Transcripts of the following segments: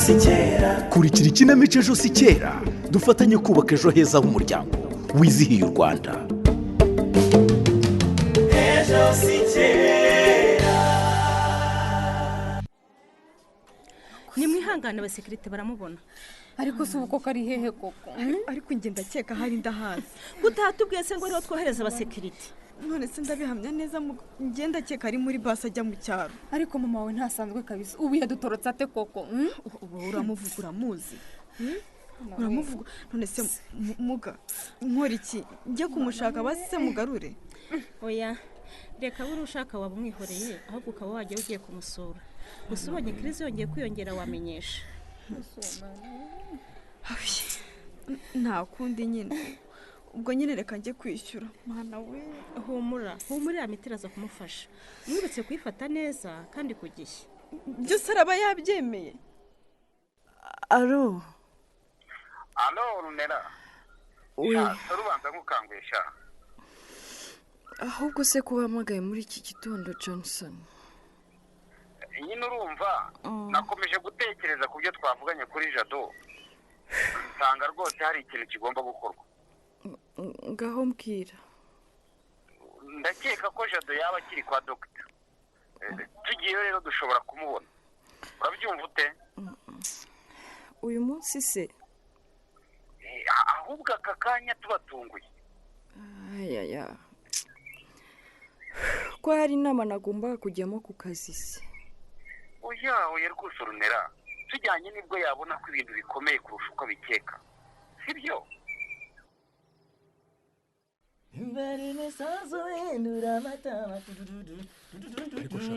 si kera. kurikira ikinamico ejo si kera dufatanye kubaka ejo heza h'umuryango wizihiye u Rwanda. Ejo si kera. Nimwihangane abasekirite baramubona. Ariko si uko kari hehe koko? Ariko njye ndakeka hari ndahazi. Utatubwiye se ngo rero twohereza abasekirite. None se ndabihamya neza njye ndakeka ari muri bus ajya mu cyaro. Ariko mama we ntasanzwe kabisa. Ubu yadutorotse ate koko? Ubu uramuvuga uramuzi. Uramuvuga none se muga nkora iki? Njye kumushaka base mugarure. Oya reka buri ushaka waba umwihoreye ahubwo ukaba wajya ugiye kumusura. Gusa ubonye krizi yongeye kwiyongera wamenyesha. Nta kundi nyine. Ubwo nyine reka njye kwishyura. Mana we humura amitiraza kumufasha. Mwirutse kwifata neza kandi kugihe. Byose araba yabyemeye. Alo Runera. Rubanza nkukangwisha. Ahubwo se kubahamagaye muri iki gitondo Johnson. Nyine urumva nakomeje gutekereza ku byo twavuganye kuri Jado. Nsanga rwose hari ikintu kigomba gukorwa. Ngaho mbwira. Ndakeka ko Jado yaba akiri kwa doctor. Tugiye rero dushobora kumubona. Urabyumva ute? Uyu munsi se ahubwo aka kanya tubatunguye. Ayaya. Ko hari inama nagombaga kujyamo ku kazi se. Oya rwose Runera. Tujyanye nibwo yabona ko ibintu bikomeye kurusha uko bikeka. Sibyo? Mbari mesazo endura matama.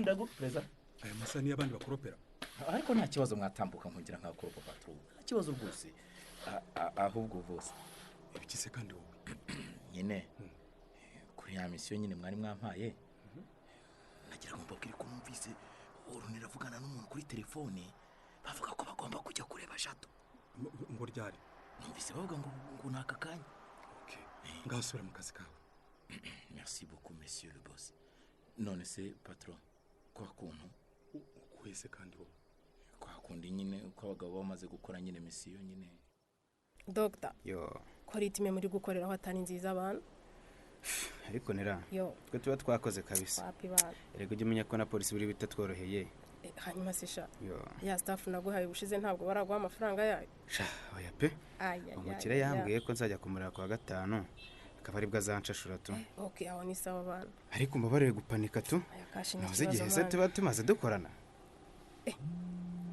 Ndagupreza. Aya masani y'abandi bakoropera. Ariko nta kibazo mwatambuka nkugira nka koropa patru. Nta kibazo rwose. Ahubwo bose. Ibikise kandi wowe. Nyine. Kuri ya mission nyine mwari mwampaye. Nagira ngo mbabwire ko numvise Runera avugana n'umuntu kuri telefone. Bavuga ko bagomba kujya kureba Jado. Ngo ryari? Numvise bavuga ngo naka kanya. Okay. Ngasubira mu kazi kawe. Merci beaucoup monsieur le boss. None se patron. Kwa kuntu kwese kandi wowe. Kwa kundi nyine uko abagabo bamaze gukora nyine mission nyine. Doctor. Yo. Kora itime muri gukorera aho atani nziza abantu. Ariko nera. Yo. Twe tuba twakoze kabisa. Papi bana. Erego ujye umenya ko na polisi buri bitatworoheye. Hanyuma se sha. Yo. Ya staff naguhaye bushize ntabwo baraguha amafaranga yayo. Sha, oya pe. Umukire yambwiye ko nzajya kumurira kwa gatanu. Akaba ari bwa zanshashura tu. Okay, aho ni sawa bana. Ariko mbabarire gupanika tu. Navuze igihe se tuba tumaze dukorana.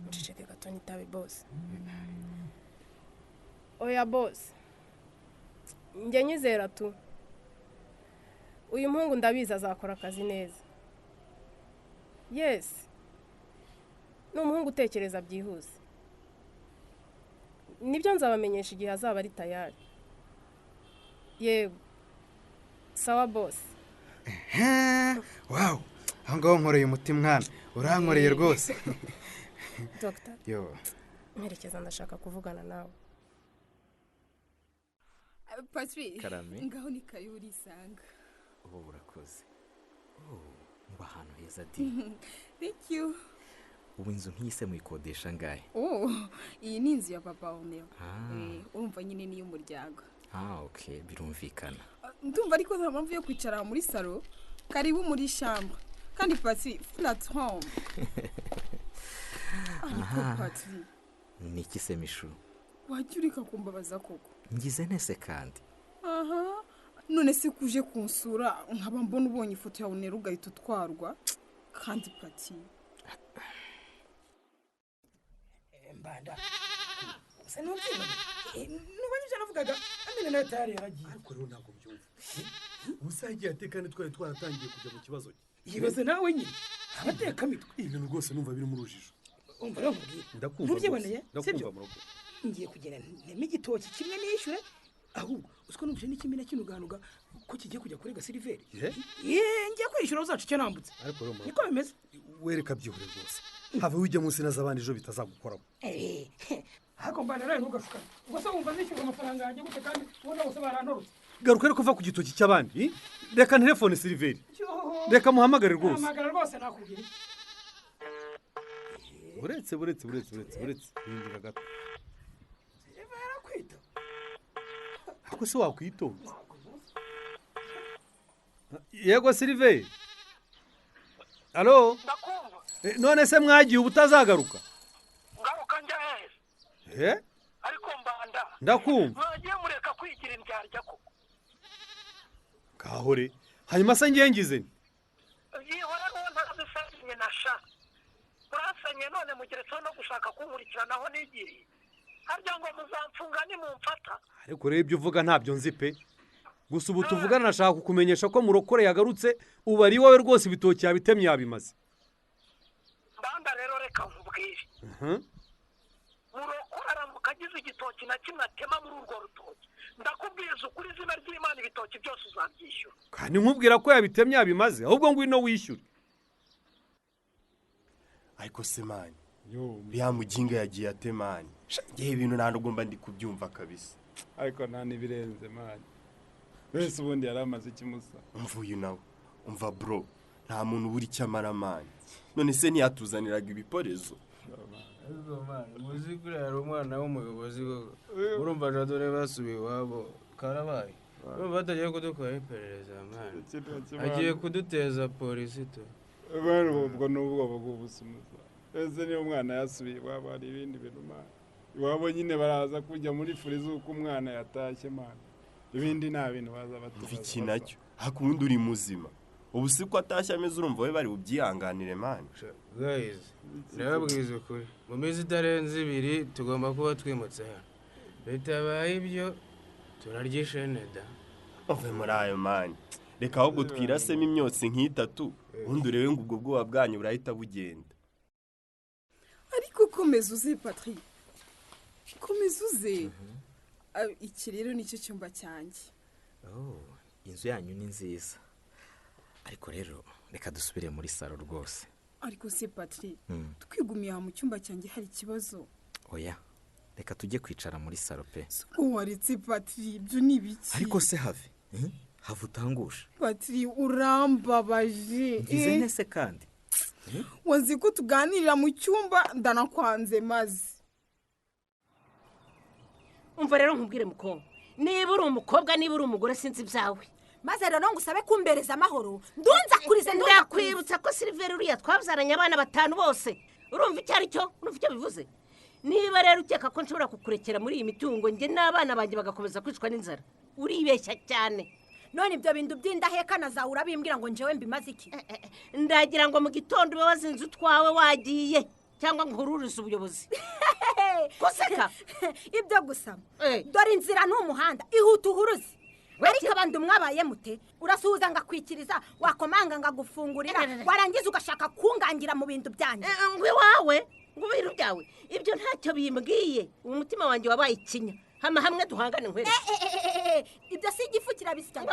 Uceceke gato nitabe boss. Oya boss. Njye nyizera tu. Uyu mpungu ndabiza azakora akazi neza. Yes. N'umuhungu utekereza byihuse. Nibyo nzabamenyesha igihe azaba ari tayari. Yego. Sawa boss. Wow. Aho nkoreye umutima mwana. Urankoreye rwose. Doctor. Yo. Merekeza ndashaka kuvugana nawe. Patri. Karame. Ngaho ni kayuri isanga. Urakoze. Muba ahantu heza di. Thank you. Ubu inzu nk'ise muyikodesha ngahe? Iyi ni inzu ya papa Oneo. Urumva nyine ni y'umuryango. Okay, birumvikana. Ndumva ariko nta mpamvu yo kwicara muri salo. Karibu muri chambre. Kandi Patri, flat home. Ariko Patri. Niki se mishu? Wajurika kumbabaza koko. Ngize nese kandi. None se kuje kunsura nkaba mbona ubonye ifoto yawe Oneo ugahita utwarwa. Kandi Patri. Mbanda. Se nubyiba. Nubanje navugaga amene nayo tayari yaragiye. Ariko rero ntabwo byumva. Usagiye atekane twari twaratangiye kujya mu kibazo. Yibaze nawe nyine. Abateka mitwe. Ibintu rwose numva biri mu rujijo. Umva rero mubwire. Ndakumva. Ntubyiboneye? Ndakumva mu rugo. Ngiye kugera nteme igitoki kimwe nishyure. Ahubwo usko numvise n'ikimina kinuganuga ko kigiye kujya kurega Silveri. Ngiye kwishyura uzacu cyo nambutse. Ariko rero niko bimeze. Wereka byihore rwose. Have ujya munsi nazabandi ejo bitazagukoramo. Hako mbana nawe ntugashuka. Ubwo se wumva nishyura amafaranga yanjye gute kandi ubona bose barantorotse. Garuka rero kuva ku gitoki cy'abandi. Reka telefone Silveri. Reka muhamagare rwose. Muhamagara rwose nakubwira. uretse hindura gato Sirive yarakwita ariko se wakwitonda yego Sirive alo none se mwagiye ubutazagaruka ngaruka njya he ariko mbanda ndakumva mwagiye mureka kwigira indyarya koko kahore hanyuma se ngize yihora n'uwo ntabisanye na sha murasanye none mugeretseho no gushaka kunkurikiranaho nigiriye harya ngo muzamfunga nimumfata ariko rero ibyo uvuga ntabyo nzi pe gusa ubu tuvugana nashaka kukumenyesha ko murokore yagarutse ubu ari wowe rwose ibitoki yabitemye yabimaze mbanda rero reka nkubwire murokore aramuka agize igitoki na kimwe atema muri urwo rutoki ndakubwiza ukuri izina ry'Imana ibitoki byose uzabyishyura kandi nkubwira ko yabitemye yabimaze ahubwo ngwino wishyure ariko se mani uriya muginga yagiye atemani ngewe ibintu ntabwo mba ndi kubyumva kabisa ariko nta n'ibirenze mani wese ubundi yari amaze ikimusa umvuye nawe umva bro nta muntu ubura icyo amara mani none se ntiyatuzaniraga ibiporezo muzi kuri hari umwana w'umuyobozi urumva dore basubiye iwabo karabaye urumva batagiye kudukora iperereza mani agiye kuduteza polisi tu ubwo ni ubwoba bw'ubusumuza ese niyo umwana yasubiye iwabo hari ibindi bintu mani iwabo nyine baraza kujya muri furi z'uko umwana yatashye mani ibindi nta bintu baza batubaza iki nacyo ariko ubundi uri muzima ubu si ko atashye ameze urumva we bari bubyihanganire mani guys ndababwiza ukuri mu minsi itarenze 2 tugomba kuba twimutse hano bitabaye ibyo turaryishe neda uve muri ayo mani reka ahubwo twirasemo imyotsi nk'itatu ubundi urebe ngo ubwo bwoba bwanyu burahita bugenda ariko komeza uze Patrick komeza uze iki rero nicyo cyumba cyanjye inzu yanyu ni nziza ariko rero reka dusubire muri salo rwose ariko se Patrick twigumiye mu cyumba cyanjye hari ikibazo oya reka tujye kwicara muri salo pe waritse Patrick ibyo ni biki ariko se have utangusha Patrick urambabaje ngize nese kandi wazi ko tuganirira mu cyumba ndanakwanze maze umva rero nkubwire mukobwa niba uri umukobwa niba uri umugore sinzi ibyawe maze rero ngusabe kumbereza amahoro ndunza kurize ndakwibutsa ko Silver uriya twabyaranye abana 5 bose urumva icyo ari cyo urumva icyo bivuze niba rero ukeka ko nshobora kukurekera muri iyi mitungo nge n'abana banjye bagakomeza kwicwa n'inzara uribeshya cyane none ibyo bintu by'indahekana zawe urabimbwira ngo njewe mbimaze iki ndagira ngo mu gitondo ube wazinze utwawe wagiye cyangwa ngo ururize ubuyobozi kuseka ibyo gusa dore inzira n'umuhanda ihuta uhuruze ariko abandi mwabaye mute urasuhuza ngakwikiriza wakomanga ngagufungurira warangiza ugashaka kungangira mu bintu byanjye ngo iwawe ngo ibintu byawe ibyo ntacyo bimbwiye umutima wanjye wabaye ikinya hamwe duhangane nkwere ibyo si igifu kirabisya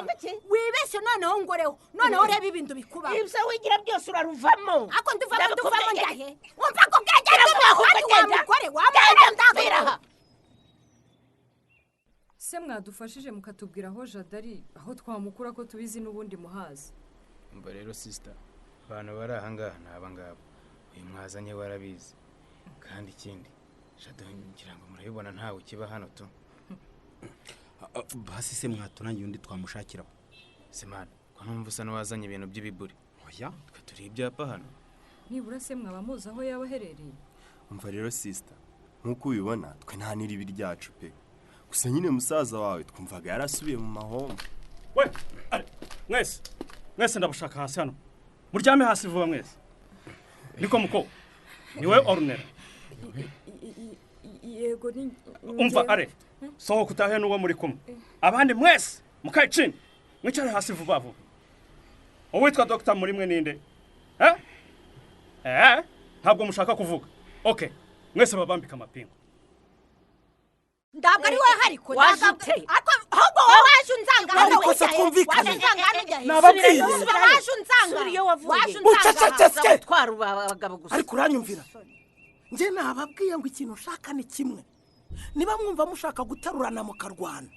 wibeshye noneho ngoreho noneho reba ibintu bikubaho ibyo wigira byose uraruvamo ako nduvamo ndahe wumva ko bwegera wamukore wamukore se mwadufashije mukatubwira aho Jadari aho twamukura ko tubizi n'ubundi muhazi mba rero sister abantu bari aha ngaha ni aba ngabo uyu mwazanye warabizi kandi ikindi Jadari ngira ngo murabibona ntawe ukiba hano tu basi se mwaturangiye undi twamushakiraho semana ko numva usa n'uwazanye ibintu by'ibiburi oya twe turi ibyapa hano nibura se mwaba muzi aho yaba aherereye umva rero sister nk'uko ubibona twe nta n'iribi ryacu pe gusa nyine musaza wawe twumvaga yarasubiye mu mahombo we mwese ndabushaka hasi hano muryame hasi vuba mwese niko muko niwe orunera yego ni umva are sohoka utahe n'uwo muri kumwe abandi mwese mukayicini mwicare hasi vuba vuba uwitwa Dr. muri mwe ninde ntabwo mushaka kuvuga okay mwese babambika amapingu ndabwo ari wowe hariko wajute ahubwo wowe waje unzanga ariko se twumvikane nababwiye waje unzanga suriyo wavuye ucecetse twara abagabo gusa ariko uranyumvira nje nababwiye ngo ikintu ushaka ni kimwe niba mwumva mushaka guterurana mukarwana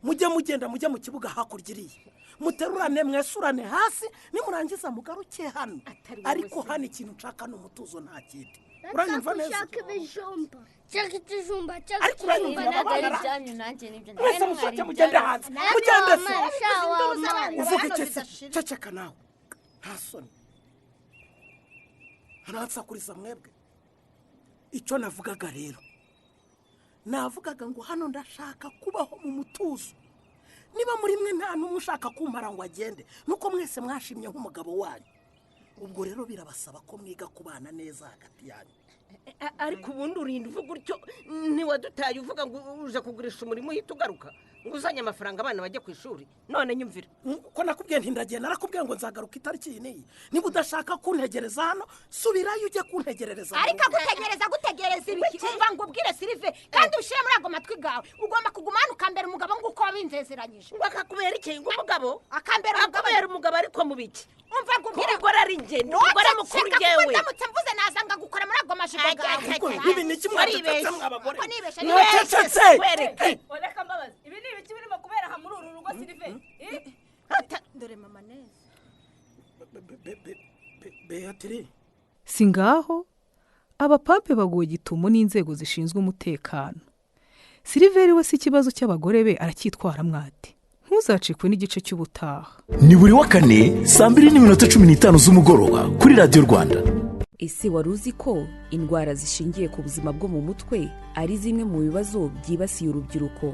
mujye mugenda mujye mu kibuga hakurya iriye muterurane mwesurane hasi nimurangiza mugaruke hano ariko hano ikintu nshaka ni umutuzo nta kindi uranyumva neza Shaka ibijumba. Shaka ikijumba. Ariko uranyumva abana Cyanyu nanjye nibyo. mwese musohoke mugende hanze mugende se uvuga iki se ceceka nawe nta soni ntansakuriza mwebwe icyo navugaga rero navugaga ngo hano ndashaka kubaho mu mutuzo niba muri mwe nta n'umwe ushaka kumpara ngo agende nuko mwese mwashimye nk'umugabo wanyu ubwo rero birabasaba ko mwiga kubana neza hagati yanyu ariko ubundi urinda uvuga utyo ntiwadutaye uvuga ngo uje kugurisha umurimo uhita ugaruka ngo uzanye amafaranga abana bajya ku ishuri none nyumvira ko nakubwiye ntindagenda narakubwiye ngo nzagaruka itariki iyi n'iyi niba udashaka kuntegereza hano subirayo ujye kuntegerereza ariko gutegereza ibiki umva ngo ubwire Silive kandi ushyire muri ago matwi gawe ugomba kuguma hano ukambera umugabo nguko wabinzezeranyije ngo akakubera iki ngo umugabo akambera umugabo ariko mu biki umva ngo umugore ari ingendo umugore mukuru njyewe ndamutse mvuze nazanga gukora muri ago majipo gawe ibi ni iki mwacecetse mw'abagore mwacecetse reka mbabazi ibi ni ibiki birimo kubera aha muri uru rugo Silive dore mama neza Beatrice si ngaho abapampe baguye gitumo n'inzego zishinzwe umutekano Siliveri we si ikibazo cy'abagore be aracyitwara mwate ntuzacikwe n'igice cy'ubutaha ni buri wa kane saa 2:15 z'umugoroba kuri radiyo Rwanda. Ese wari uzi ko indwara zishingiye ku buzima bwo mu mutwe ari zimwe mu bibazo byibasiye urubyiruko?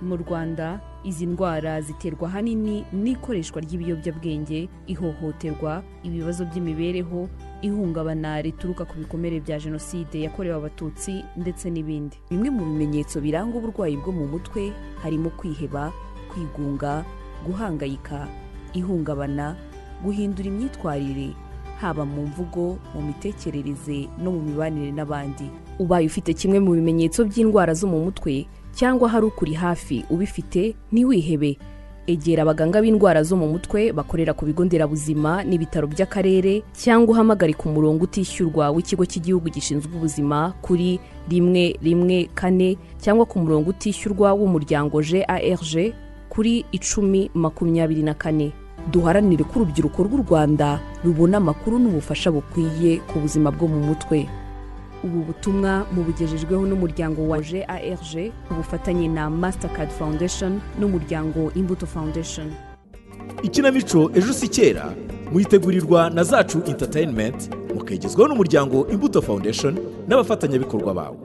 Mu Rwanda izi ndwara ziterwa ahanini n'ikoreshwa ry'ibiyobyabwenge, ihohoterwa, ibibazo by'imibereho, ihungabana rituruka ku bikomere bya jenoside yakorewe abatutsi ndetse n'ibindi. Bimwe mu bimenyetso biranga uburwayi bwo mu mutwe harimo kwiheba, kwigunga, guhangayika, ihungabana, guhindura imyitwarire haba mu mvugo, mu mitekerereze no mu mibanire n'abandi. Ubaye ufite kimwe mu bimenyetso by'indwara zo mu mutwe cyangwa hari ukuri hafi ubifite, ntiwihebe. Egera abaganga b'indwara zo mu mutwe bakorera ku bigo nderabuzima n'ibitaro by'akarere cyangwa uhamagare ku murongo utishyurwa w'ikigo cy'igihugu gishinzwe ubuzima kuri 114 cyangwa ku murongo utishyurwa w'umuryango GARG kuri 1024. Duharanire ko urubyiruko rw'u Rwanda rubona amakuru n'ubufasha bukwiye ku buzima bwo mu mutwe. Ubu butumwa mubugejejweho n'umuryango wa GARG ubufatanye na Mastercard Foundation n'umuryango Imbuto Foundation. Ikinamico ejo si kera muyitegurirwa na Zacu Entertainment mukegezwaho n'umuryango Imbuto Foundation n'abafatanyabikorwa bawo.